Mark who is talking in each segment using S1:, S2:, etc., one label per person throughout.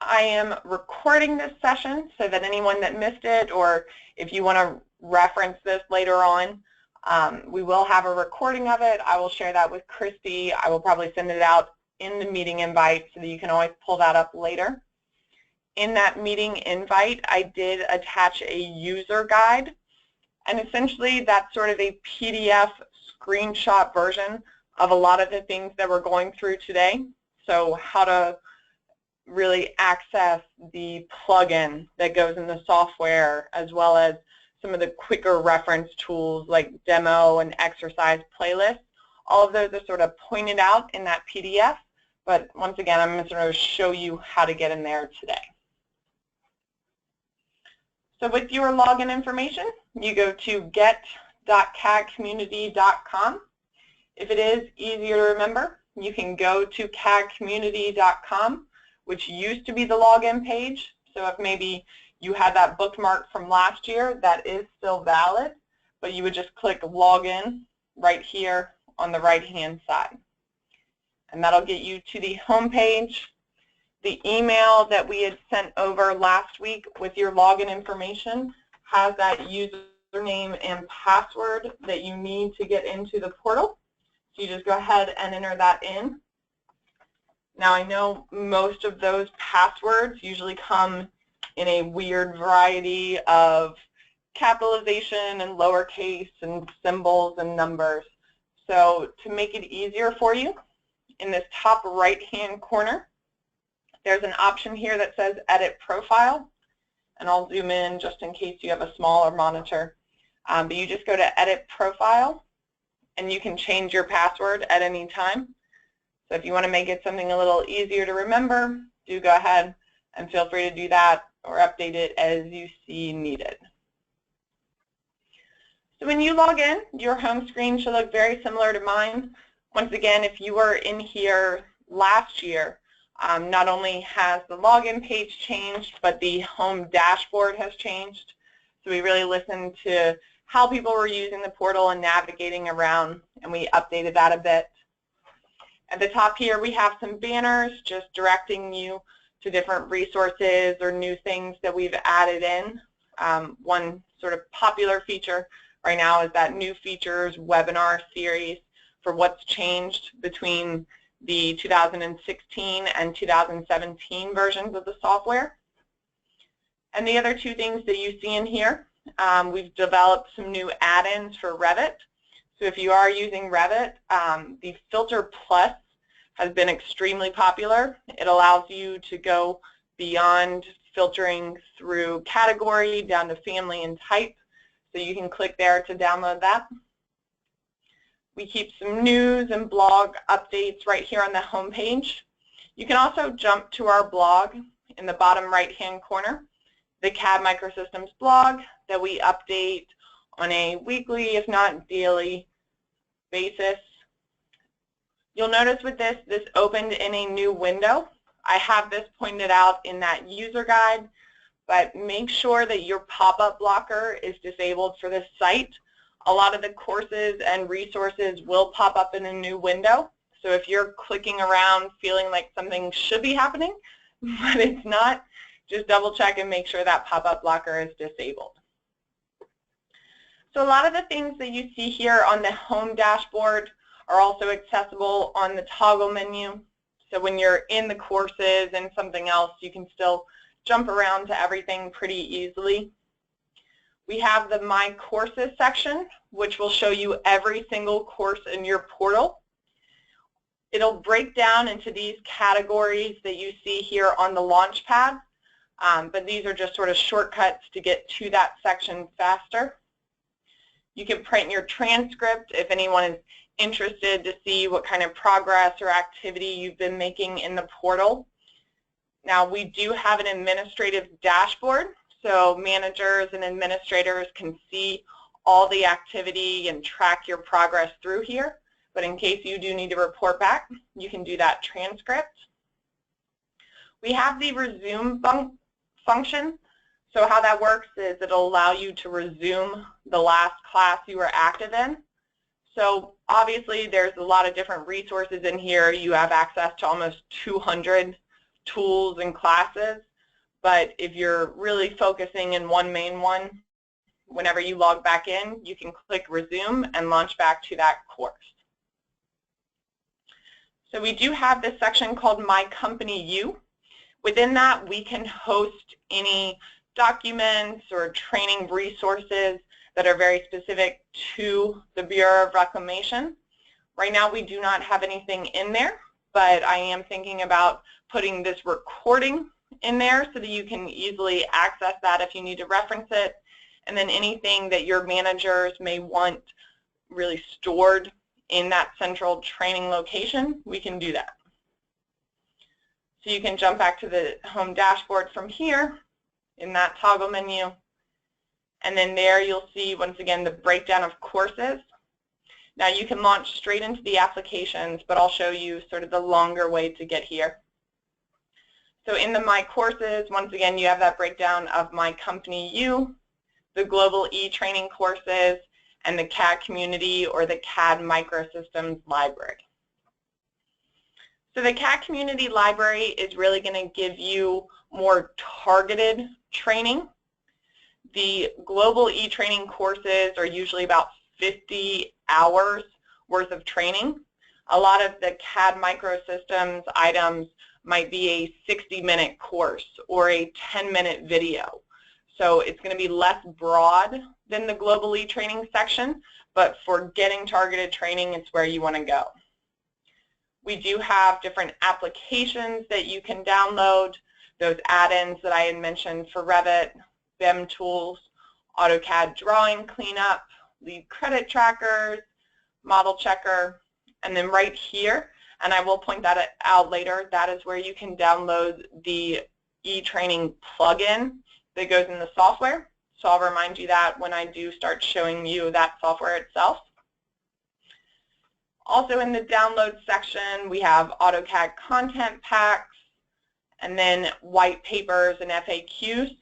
S1: I am recording this session so that anyone that missed it, or if you want to reference this later on, we will have a recording of it. I will share that with Christy. I will probably send it out in the meeting invite so that you can always pull that up later. In that meeting invite, I did attach a user guide, and essentially that's sort of a PDF screenshot version of a lot of the things that we're going through today. So how to really access the plugin that goes in the software, as well as some of the quicker reference tools like demo and exercise playlists. All of those are sort of pointed out in that PDF, but once again, I'm going to sort of show you how to get in there today. So with your login information, you go to get.caddcommunity.com. If it is easier to remember, you can go to caddcommunity.com, which used to be the login page. So if maybe you had that bookmark from last year, that is still valid, but you would just click login right here on the right-hand side. And that'll get you to the home page. The email that we had sent over last week with your login information has that username and password that you need to get into the portal. So you just go ahead and enter that in. Now I know most of those passwords usually come in a weird variety of capitalization and lowercase and symbols and numbers. So to make it easier for you, in this top right-hand corner, there's an option here that says Edit Profile, and I'll zoom in just in case you have a smaller monitor. But you just go to Edit Profile, and you can change your password at any time. So if you want to make it something a little easier to remember, do go ahead and feel free to do that or update it as you see needed. So when you log in, your home screen should look very similar to mine. Once again, if you were in here last year, not only has the login page changed, but the home dashboard has changed. So we really listened to how people were using the portal and navigating around, and we updated that a bit. At the top here, we have some banners just directing you to different resources or new things that we've added in. One sort of popular feature right now is that new features webinar series for what's changed between the 2016 and 2017 versions of the software. And the other two things that you see in here, we've developed some new add-ins for Revit. So if you are using Revit, the Filter Plus has been extremely popular. It allows you to go beyond filtering through category down to family and type. So you can click there to download that. We keep some news and blog updates right here on the home page. You can also jump to our blog in the bottom right-hand corner, the CAD Microsystems blog that we update on a weekly, if not daily, basis. You'll notice with this opened in a new window. I have this pointed out in that user guide, but make sure that your pop-up blocker is disabled for this site. A lot of the courses and resources will pop up in a new window. So if you're clicking around feeling like something should be happening, but it's not, just double check and make sure that pop-up blocker is disabled. So a lot of the things that you see here on the home dashboard are also accessible on the toggle menu. So when you're in the courses and something else, you can still jump around to everything pretty easily. We have the My Courses section, which will show you every single course in your portal. It'll break down into these categories that you see here on the Launchpad, but these are just sort of shortcuts to get to that section faster. You can print your transcript if anyone is interested to see what kind of progress or activity you've been making in the portal. Now, we do have an administrative dashboard, so managers and administrators can see all the activity and track your progress through here. But in case you do need to report back, you can do that transcript. We have the resume function. So how that works is it'll allow you to resume the last class you were active in. So obviously there's a lot of different resources in here. You have access to almost 200 tools and classes, but if you're really focusing in one main one, whenever you log back in, you can click resume and launch back to that course. So we do have this section called My Company You. Within that, we can host any documents or training resources that are very specific to the Bureau of Reclamation. Right now, we do not have anything in there, but I am thinking about putting this recording in there so that you can easily access that if you need to reference it. And then anything that your managers may want really stored in that central training location, we can do that. So you can jump back to the home dashboard from here in that toggle menu. And then there you'll see, once again, the breakdown of courses. Now you can launch straight into the applications, but I'll show you sort of the longer way to get here. So in the My Courses, once again, you have that breakdown of My Company You, the Global e-Training courses, and the CAD Community or the CAD Microsystems Library. So the CAD Community Library is really going to give you more targeted training. The Global e-Training courses are usually about 50 hours worth of training. A lot of the CAD Microsystems items might be a 60-minute course or a 10-minute video. So it's going to be less broad than the Global e-Training section, but for getting targeted training, it's where you want to go. We do have different applications that you can download, those add-ins that I had mentioned for Revit, BIM tools, AutoCAD drawing cleanup, lead credit trackers, model checker, and then right here, and I will point that out later, that is where you can download the e-training plugin that goes in the software. So I'll remind you that when I do start showing you that software itself. Also in the download section, we have AutoCAD content packs, and then white papers and FAQs.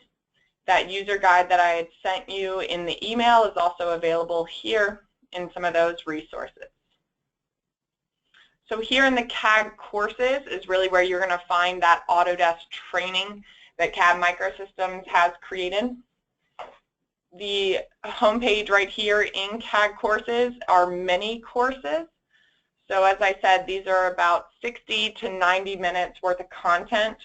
S1: That user guide that I had sent you in the email is also available here in some of those resources. So here in the CAD courses is really where you're going to find that Autodesk training that CAD Microsystems has created. The homepage right here in CAD courses are mini courses. So as I said, these are about 60 to 90 minutes worth of content,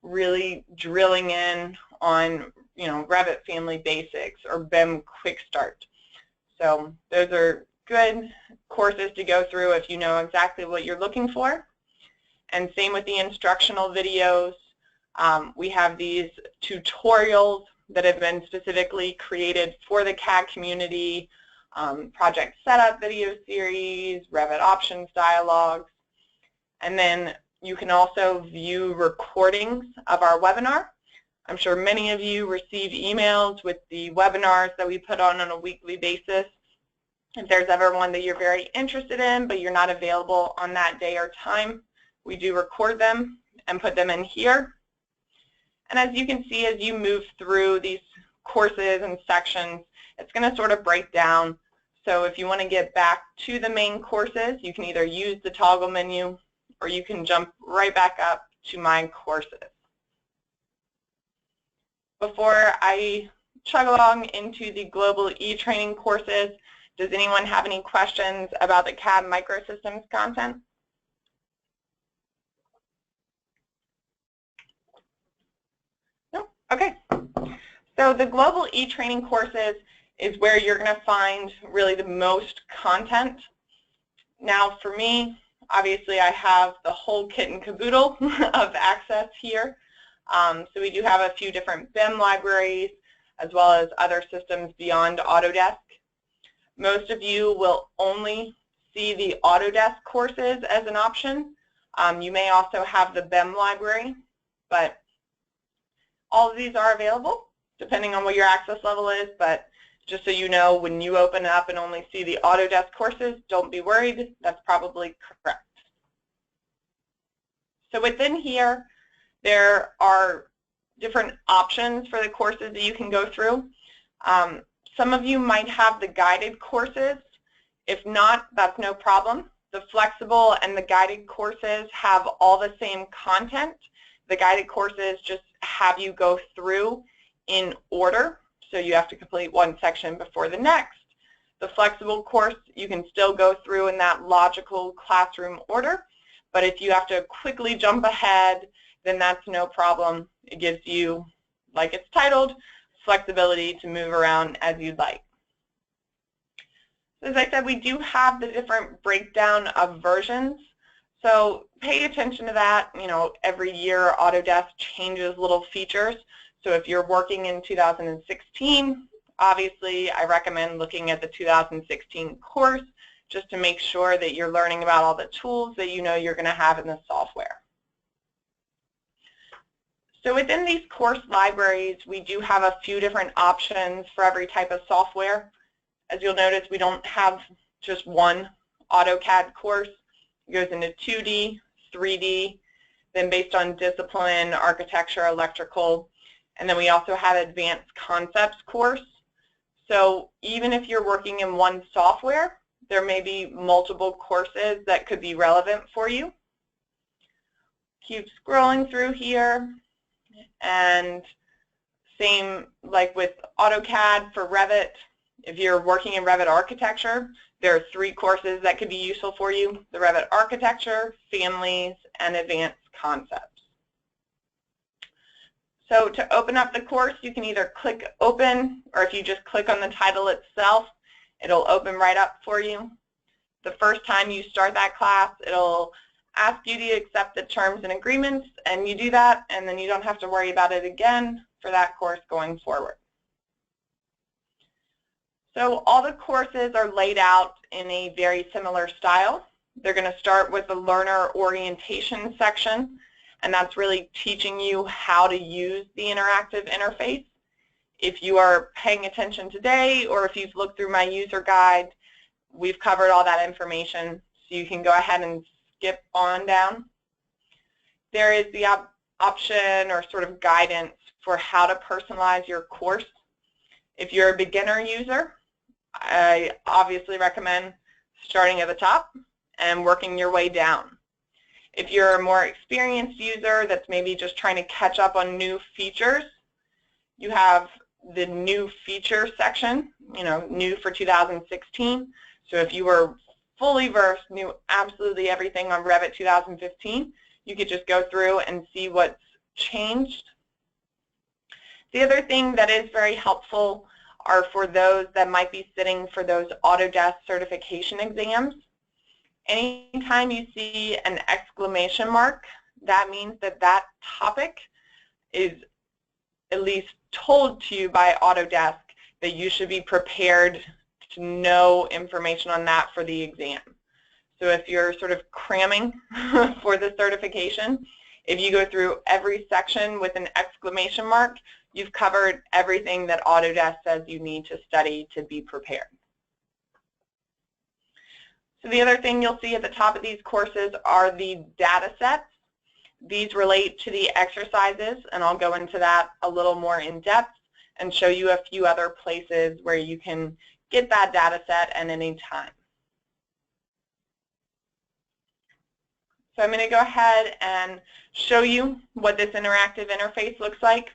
S1: really drilling in on, Revit Family Basics or BIM Quick Start. So those are good courses to go through if you know exactly what you're looking for. And same with the instructional videos. We have these tutorials that have been specifically created for the CAD community, project setup video series, Revit options dialogues, and then you can also view recordings of our webinar. I'm sure many of you receive emails with the webinars that we put on a weekly basis. If there's ever one that you're very interested in but you're not available on that day or time, we do record them and put them in here. And as you can see, as you move through these courses and sections, it's going to sort of break down. So if you want to get back to the main courses, you can either use the toggle menu or you can jump right back up to My Courses. Before I chug along into the Global e-Training courses, does anyone have any questions about the CAD Microsystems content? No? Okay. So the Global e-Training courses is where you're going to find really the most content. Now for me, obviously I have the whole kit and caboodle of access here. So we do have a few different BIM libraries as well as other systems beyond Autodesk. Most of you will only see the Autodesk courses as an option. You may also have the BIM library, but all of these are available depending on what your access level is. But just so you know, when you open up and only see the Autodesk courses, don't be worried. That's probably correct. So within here, there are different options for the courses that you can go through. Some of you might have the guided courses. If not, that's no problem. The flexible and the guided courses have all the same content. The guided courses just have you go through in order, so you have to complete one section before the next. The flexible course, you can still go through in that logical classroom order, but if you have to quickly jump ahead, then that's no problem. It gives you, like it's titled, flexibility to move around as you'd like. So as I said, we do have the different breakdown of versions. So pay attention to that. You know, every year Autodesk changes little features. So if you're working in 2016, obviously I recommend looking at the 2016 course just to make sure that you're learning about all the tools that you know you're going to have in the software. So within these course libraries, we do have a few different options for every type of software. As you'll notice, we don't have just one AutoCAD course. It goes into 2D, 3D, then based on discipline, architecture, electrical, and then we also have advanced concepts course. So even if you're working in one software, there may be multiple courses that could be relevant for you. Keep scrolling through here, and same like with AutoCAD for Revit. If you're working in Revit architecture, there are 3 courses that could be useful for you: the Revit architecture, families, and advanced concepts. So to open up the course, you can either click open, or if you just click on the title itself, it'll open right up for you. The first time you start that class, it'll ask you to accept the terms and agreements, and you do that, and then you don't have to worry about it again for that course going forward. So all the courses are laid out in a very similar style. They're going to start with the learner orientation section, and that's really teaching you how to use the interactive interface. If you are paying attention today, or if you've looked through my user guide, we've covered all that information, so you can go ahead and skip on down. There is the option or sort of guidance for how to personalize your course. If you're a beginner user, I obviously recommend starting at the top and working your way down. If you're a more experienced user that's maybe just trying to catch up on new features, you have the new feature section, you know, new for 2016. So if you were fully versed, knew absolutely everything on Revit 2015, you could just go through and see what's changed. The other thing that is very helpful are for those that might be sitting for those Autodesk certification exams. Anytime you see an exclamation mark, that means that that topic is at least told to you by Autodesk that you should be prepared to know information on that for the exam. So if you're sort of cramming for the certification, if you go through every section with an exclamation mark, you've covered everything that Autodesk says you need to study to be prepared. So the other thing you'll see at the top of these courses are the data sets. These relate to the exercises, and I'll go into that a little more in depth and show you a few other places where you can get that data set at any time. So I'm going to go ahead and show you what this interactive interface looks like.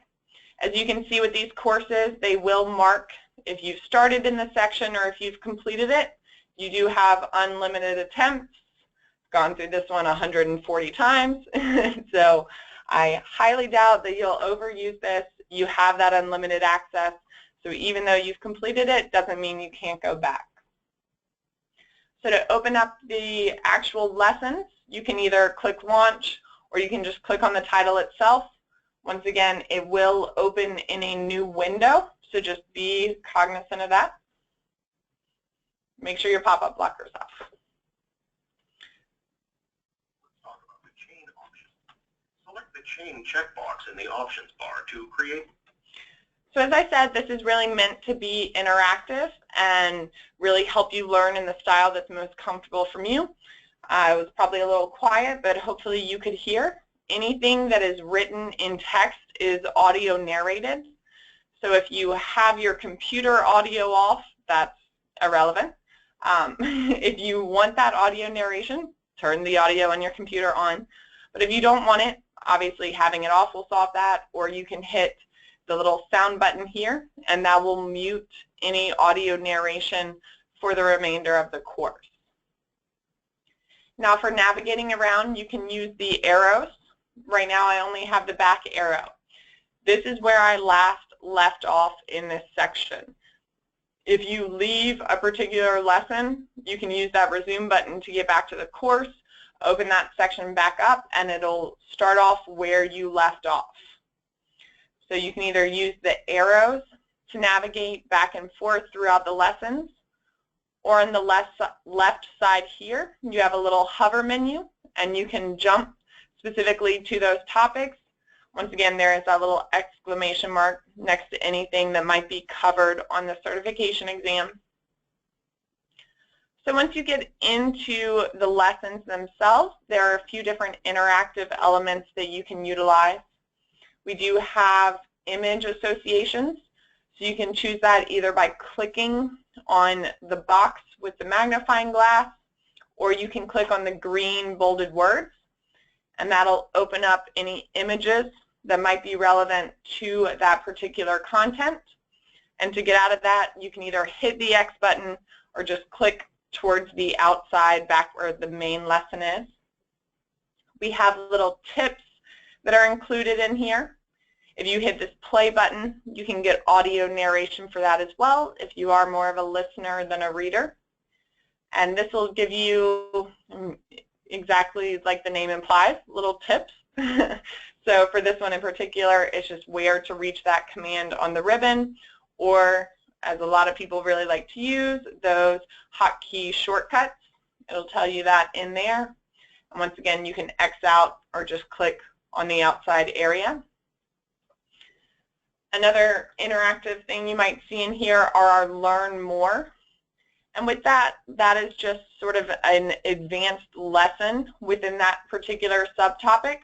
S1: As you can see with these courses, they will mark if you've started in the section or if you've completed it. You do have unlimited attempts. I've gone through this one 140 times, so I highly doubt that you'll overuse this. You have that unlimited access, so even though you've completed it, doesn't mean you can't go back. So to open up the actual lessons, you can either click Launch, or you can just click on the title itself. Once again, it will open in a new window, so just be cognizant of that. Make sure your pop-up blocker's off.
S2: Let's talk about the chain option. Select the chain checkbox in the options bar to create.
S1: So as I said, this is really meant to be interactive and really help you learn in the style that's most comfortable from you. I was probably a little quiet, but hopefully you could hear. Anything that is written in text is audio narrated. So if you have your computer audio off, that's irrelevant. If you want that audio narration, turn the audio on your computer on. But if you don't want it, Obviously, having it off will solve that, or you can hit the little sound button here, and that will mute any audio narration for the remainder of the course. Now for navigating around, you can use the arrows. Right now I only have the back arrow. This is where I last left off in this section. If you leave a particular lesson, you can use that resume button to get back to the course, open that section back up, and it'll start off where you left off. So you can either use the arrows to navigate back and forth throughout the lessons, or on the left side here, you have a little hover menu, and you can jump specifically to those topics. Once again, there is that little exclamation mark next to anything that might be covered on the certification exam. So once you get into the lessons themselves, there are a few different interactive elements that you can utilize. We do have image associations, so you can choose that either by clicking on the box with the magnifying glass, or you can click on the green bolded words, and that'll open up any images that might be relevant to that particular content. And to get out of that, you can either hit the X button or just click towards the outside back where the main lesson is. We have little tips that are included in here. If you hit this play button, you can get audio narration for that as well if you are more of a listener than a reader. And this will give you, exactly like the name implies, little tips. So for this one in particular, it's just where to reach that command on the ribbon, or as a lot of people really like to use, those hotkey shortcuts. It'll tell you that in there. And once again, you can X out or just click on the outside area. Another interactive thing you might see in here are our Learn More. And with that, that is just sort of an advanced lesson within that particular subtopic.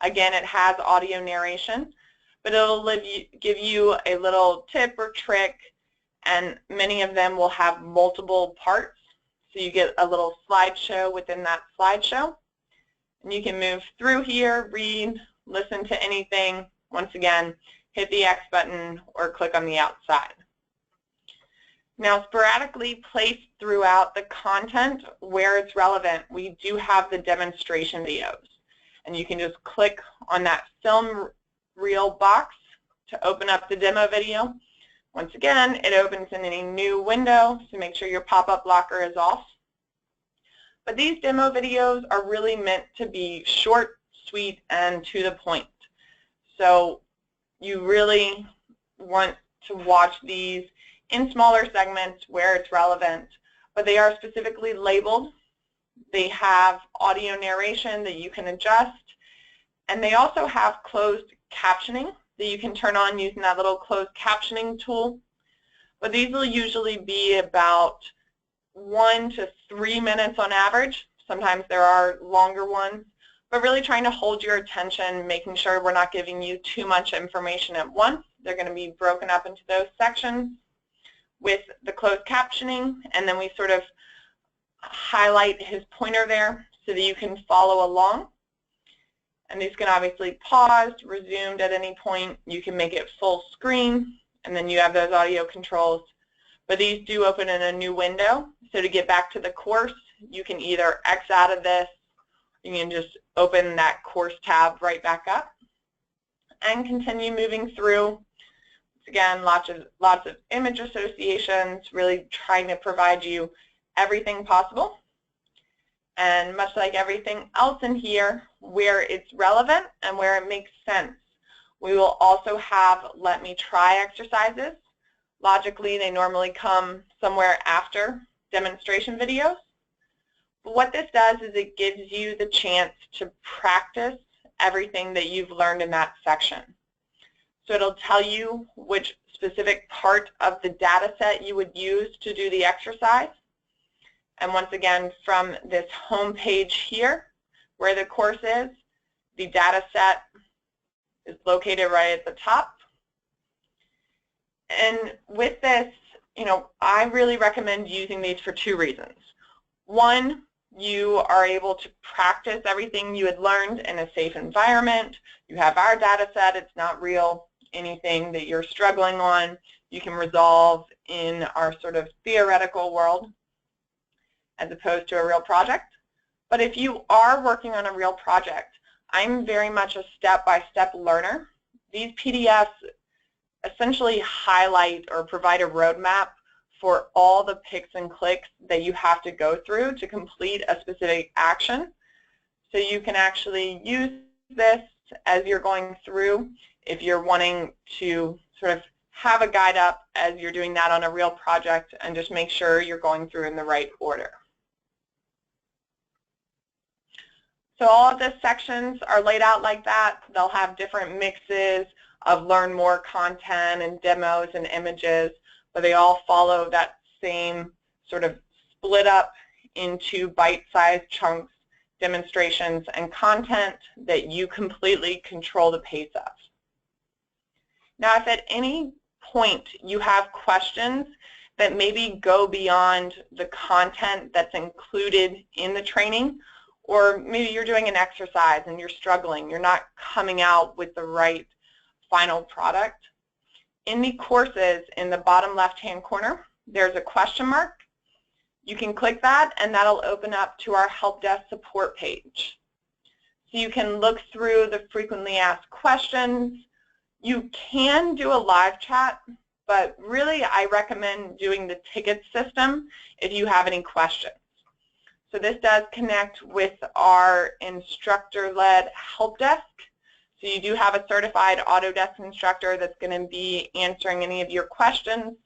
S1: Again, it has audio narration, but it'll give you a little tip or trick, and many of them will have multiple parts. So you get a little slideshow within that slideshow. And you can move through here, read, listen to anything. Once again, hit the X button or click on the outside. Now, sporadically placed throughout the content where it's relevant, we do have the demonstration videos. And you can just click on that film reel box to open up the demo video. Once again, it opens in a new window, so make sure your pop-up blocker is off. But these demo videos are really meant to be short, sweet, and to the point. So you really want to watch these in smaller segments where it's relevant, but they are specifically labeled. They have audio narration that you can adjust, and they also have closed captioning that you can turn on using that little closed captioning tool. But these will usually be about 1 to 3 minutes on average. Sometimes there are longer ones, but really trying to hold your attention, making sure we're not giving you too much information at once. They're going to be broken up into those sections with the closed captioning, and then we sort of highlight his pointer there so that you can follow along. And these can obviously paused, resumed at any point. You can make it full screen, and then you have those audio controls. But these do open in a new window. So to get back to the course, you can either X out of this, you can just open that course tab right back up and continue moving through. Again, lots of image associations, really trying to provide you everything possible. And much like everything else in here, where it's relevant and where it makes sense, we will also have let me try exercises. Logically, they normally come somewhere after demonstration videos. But what this does is it gives you the chance to practice everything that you've learned in that section. So it'll tell you which specific part of the data set you would use to do the exercise. And once again, from this home page here, where the course is, the data set is located right at the top. And with this, I really recommend using these for 2 reasons. One, you are able to practice everything you had learned in a safe environment. You have our data set. It's not real. Anything that you're struggling on, you can resolve in our sort of theoretical world as opposed to a real project. But if you are working on a real project, I'm very much a step-by-step learner. These PDFs essentially highlight or provide a roadmap for all the picks and clicks that you have to go through to complete a specific action. So you can actually use this as you're going through if you're wanting to sort of have a guide up as you're doing that on a real project, and just make sure you're going through in the right order. So all of the sections are laid out like that. They'll have different mixes of learn more content and demos and images, but they all follow that same sort of split up into bite-sized chunks, demonstrations, and content that you completely control the pace of. Now, if at any point you have questions that maybe go beyond the content that's included in the training, or maybe you're doing an exercise and you're struggling, you're not coming out with the right final product, in the courses in the bottom left-hand corner, there's a question mark. You can click that, and that'll open up to our help desk support page. So you can look through the frequently asked questions. You can do a live chat, but really I recommend doing the ticket system if you have any questions. So this does connect with our instructor-led help desk. So you do have a certified Autodesk instructor that's going to be answering any of your questions.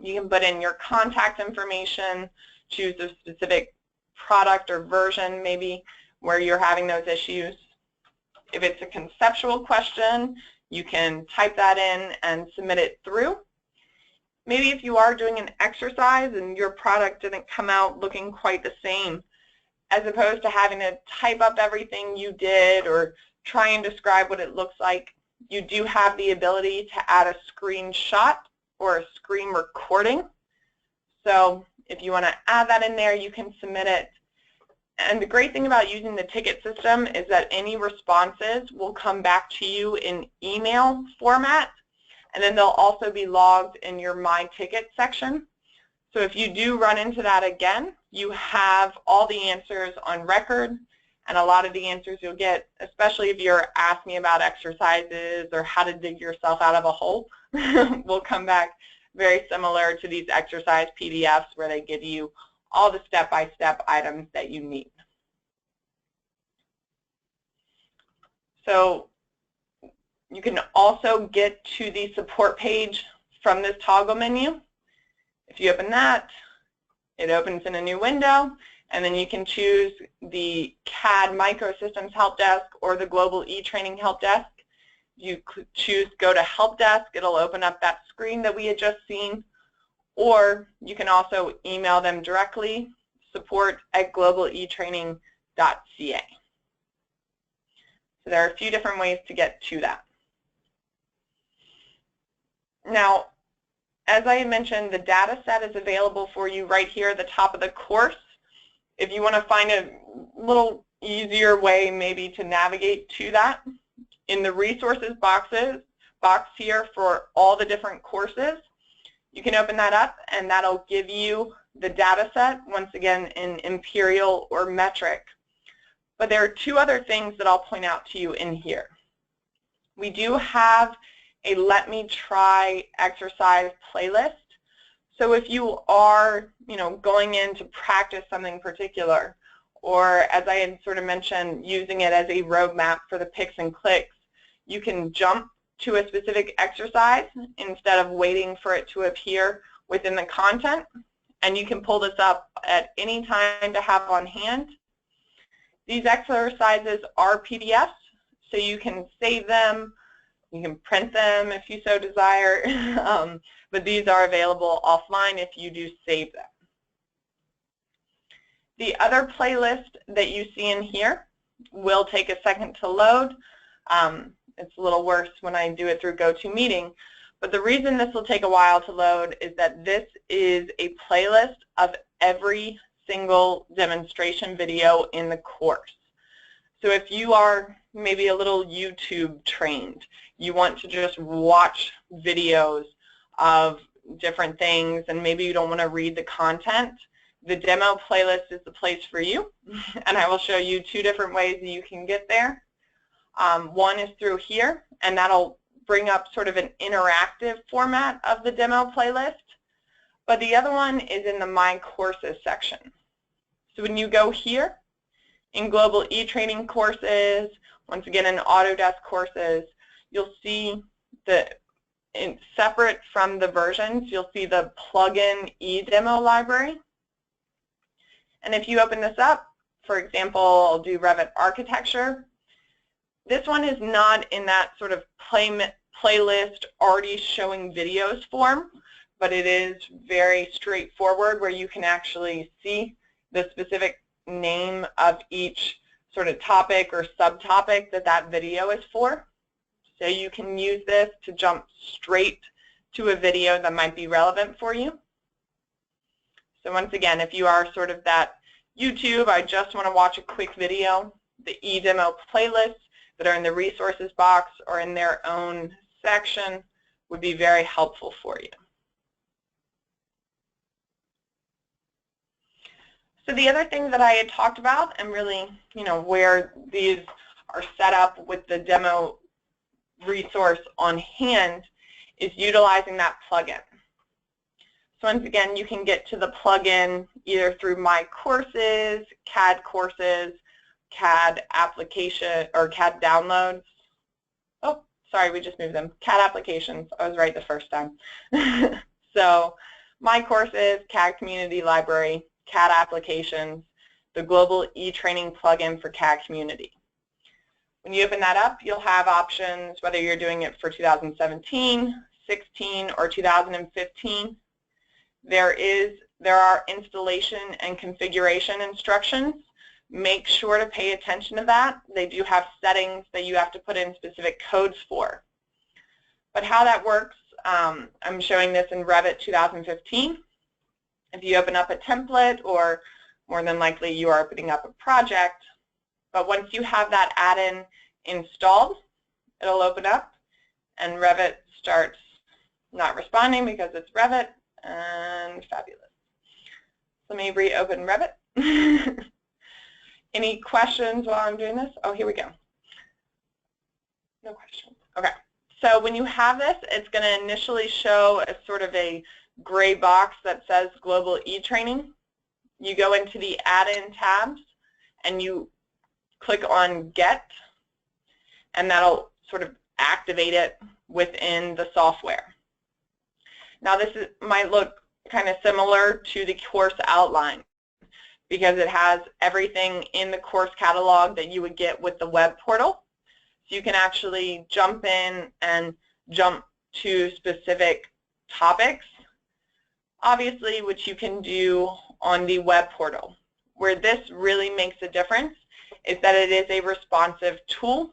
S1: You can put in your contact information, choose a specific product or version maybe where you're having those issues. If it's a conceptual question, you can type that in and submit it through. Maybe if you are doing an exercise and your product didn't come out looking quite the same, as opposed to having to type up everything you did or try and describe what it looks like, you do have the ability to add a screenshot or a screen recording. So if you want to add that in there, you can submit it. And the great thing about using the ticket system is that any responses will come back to you in email format, and then they'll also be logged in your My Ticket section. So if you do run into that again, you have all the answers on record, and a lot of the answers you'll get, especially if you're asking about exercises or how to dig yourself out of a hole, will come back very similar to these exercise PDFs where they give you all the step-by-step items that you need. So you can also get to the support page from this toggle menu. If you open that, it opens in a new window, and then you can choose the CADD Microsystems Help Desk or the Global E-Training Help Desk. You choose Go to Help Desk, it'll open up that screen that we had just seen, or you can also email them directly, support@globaletraining.ca. So there are a few different ways to get to that. Now, as I mentioned, the data set is available for you right here at the top of the course. If you want to find a little easier way maybe to navigate to that, in the resources box here for all the different courses, you can open that up and that'll give you the data set, once again in imperial or metric. But there are two other things that I'll point out to you in here. We do have a Let Me Try exercise playlist. So if you are, going in to practice something particular, or as I had sort of mentioned, using it as a roadmap for the picks and clicks, you can jump to a specific exercise instead of waiting for it to appear within the content, and you can pull this up at any time to have on hand. These exercises are PDFs, so you can save them, you can print them if you so desire, but these are available offline if you do save them. The other playlist that you see in here will take a second to load. It's a little worse when I do it through GoToMeeting, but the reason this will take a while to load is that this is a playlist of every single demonstration video in the course. So if you are maybe a little YouTube trained, you want to just watch videos of different things and maybe you don't want to read the content, the demo playlist is the place for you. And I will show you two different ways that you can get there. One is through here, and that'll bring up sort of an interactive format of the demo playlist. But the other one is in the My Courses section. So when you go here, in Global e-Training courses, once again in Autodesk courses, you'll see separate from the versions, you'll see the plugin eDemo library. And if you open this up, for example, I'll do Revit Architecture. This one is not in that sort of playlist already showing videos form, but it is very straightforward where you can actually see the specific name of each sort of topic or subtopic that that video is for. So you can use this to jump straight to a video that might be relevant for you. So once again, if you are sort of that YouTube, I just want to watch a quick video, the eDemo playlists that are in the resources box or in their own section would be very helpful for you. So the other thing that I had talked about, and really, where these are set up with the demo resource on hand, is utilizing that plugin. So once again, you can get to the plugin either through My Courses, CADD courses, CADD application, or CADD downloads. Oh, sorry, we just moved them. CADD applications. I was right the first time. So My Courses, CADD Community Library, CADD applications, the Global e-Training plugin for CADD Community. When you open that up, you'll have options whether you're doing it for 2017, 16, or 2015. There are installation and configuration instructions. Make sure to pay attention to that. They do have settings that you have to put in specific codes for. But how that works, I'm showing this in Revit 2015. If you open up a template, or more than likely you are opening up a project, but once you have that add-in installed, it'll open up and Revit starts not responding because it's Revit, and fabulous. Let me reopen Revit. Any questions while I'm doing this? Oh, here we go. No questions. Okay. So when you have this, it's going to initially show as sort of a gray box that says Global e-Training. You go into the add-in tabs and you click on Get, and that'll sort of activate it within the software. Now this might look kind of similar to the course outline because it has everything in the course catalog that you would get with the web portal. So you can actually jump in and jump to specific topics, obviously, which you can do on the web portal. Where this really makes a difference is that it is a responsive tool.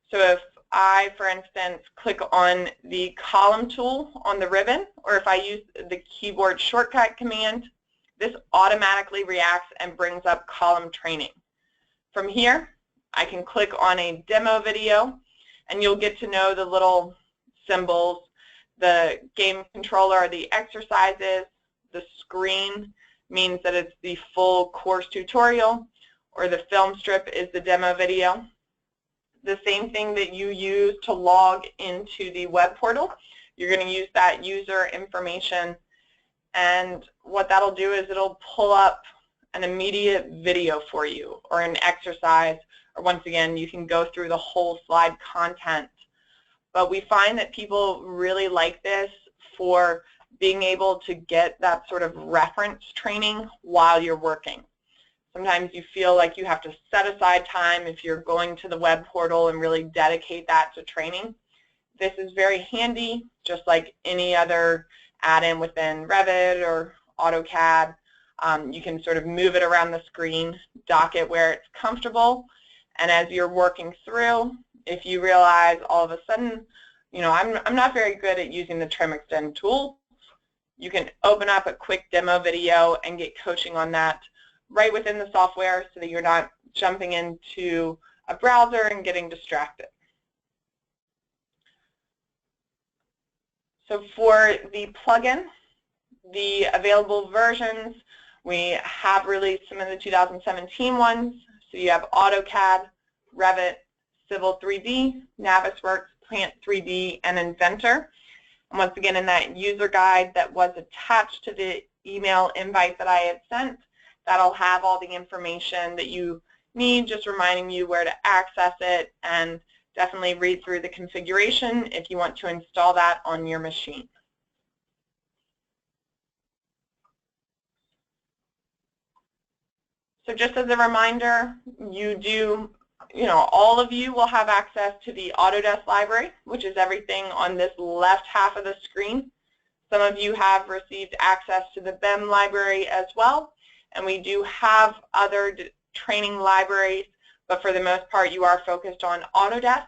S1: So if I, for instance, click on the column tool on the ribbon, or if I use the keyboard shortcut command, this automatically reacts and brings up column training. From here, I can click on a demo video, and you'll get to know the little symbols. The game controller are the exercises. The screen means that it's the full course tutorial, or the film strip is the demo video. The same thing that you use to log into the web portal, you're going to use that user information, and what that'll do is it'll pull up an immediate video for you, or an exercise, or once again, you can go through the whole slide content. But we find that people really like this for being able to get that sort of reference training while you're working. Sometimes you feel like you have to set aside time if you're going to the web portal and really dedicate that to training. This is very handy, just like any other add-in within Revit or AutoCAD. You can sort of move it around the screen, dock it where it's comfortable, and as you're working through, if you realize all of a sudden, I'm not very good at using the trim extend tool, you can open up a quick demo video and get coaching on that right within the software so that you're not jumping into a browser and getting distracted. So for the plugin, the available versions, we have released some of the 2017 ones. So you have AutoCAD, Revit, Civil 3D, Navisworks, Plant 3D, and Inventor. And once again, in that user guide that was attached to the email invite that I had sent, that'll have all the information that you need, just reminding you where to access it, and definitely read through the configuration if you want to install that on your machine. So just as a reminder, all of you will have access to the Autodesk library, which is everything on this left half of the screen. Some of you have received access to the BEM library as well, and we do have other training libraries, but for the most part you are focused on Autodesk.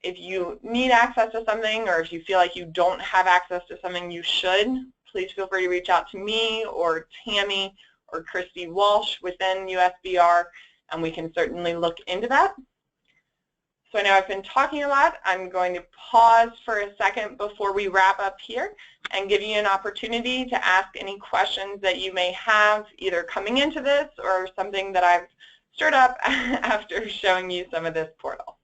S1: If you need access to something, or if you feel like you don't have access to something you should, please feel free to reach out to me or Tammy or Christy Walsh within USBR, and we can certainly look into that. So I know I've been talking a lot. I'm going to pause for a second before we wrap up here and give you an opportunity to ask any questions that you may have, either coming into this or something that I've stirred up after showing you some of this portal.